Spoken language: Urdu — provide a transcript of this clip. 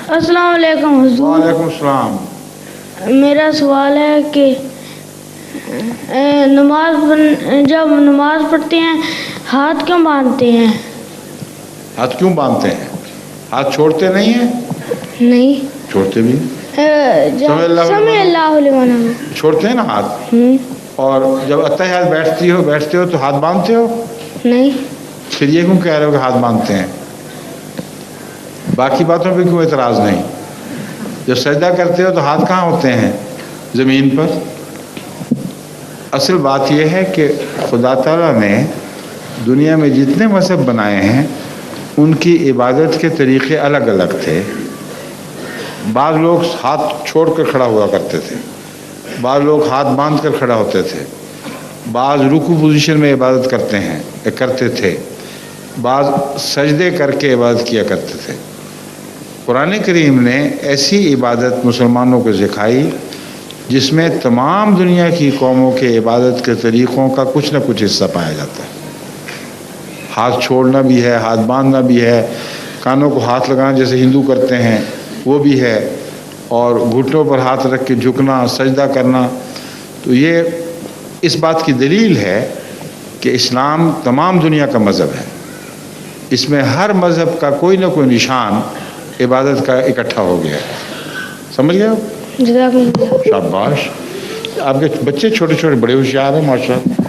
السلام علیکم حضور. وعلیکم السلام. میرا سوال ہے کہ جب نماز پڑھتے ہیں ہاتھ کیوں باندھتے ہیں؟ ہاتھ کیوں باندھتے ہیں؟ ہاتھ چھوڑتے نہیں ہیں؟ نہیں. چھوڑتے بھی. سمع اللہ لمن حمدہ چھوڑتے ہیں نا ہاتھ. اور جب اتحیات بیٹھتے ہو تو ہاتھ باندھتے ہو؟ نہیں. پھر یہ کیوں کہہ رہے ہو کہ ہاتھ باندھتے ہیں؟ باقی باتوں پہ کیوں اعتراض نہیں؟ جب سجدہ کرتے ہو تو ہاتھ کہاں ہوتے ہیں؟ زمین پر. اصل بات یہ ہے کہ خدا تعالیٰ نے دنیا میں جتنے مذہب بنائے ہیں ان کی عبادت کے طریقے الگ الگ تھے. بعض لوگ ہاتھ چھوڑ کر کھڑا ہوا کرتے تھے، بعض لوگ ہاتھ باندھ کر کھڑا ہوتے تھے، بعض رکوع پوزیشن میں عبادت کرتے تھے، بعض سجدے کر کے عبادت کیا کرتے تھے. قرآن کریم نے ایسی عبادت مسلمانوں کو سکھائی جس میں تمام دنیا کی قوموں کے عبادت کے طریقوں کا کچھ نہ کچھ حصہ پایا جاتا ہے. ہاتھ چھوڑنا بھی ہے، ہاتھ باندھنا بھی ہے، کانوں کو ہاتھ لگانا جیسے ہندو کرتے ہیں وہ بھی ہے، اور گھٹنوں پر ہاتھ رکھ کے جھکنا، سجدہ کرنا. تو یہ اس بات کی دلیل ہے کہ اسلام تمام دنیا کا مذہب ہے. اس میں ہر مذہب کا کوئی نہ کوئی نشان عبادت کا اکٹھا ہو گیا ہے. سمجھ گئے ہو؟ جزاک اللہ. شاباش. آپ کے بچے چھوٹے چھوٹے بڑے ہوشیار ہیں ماشاءاللہ.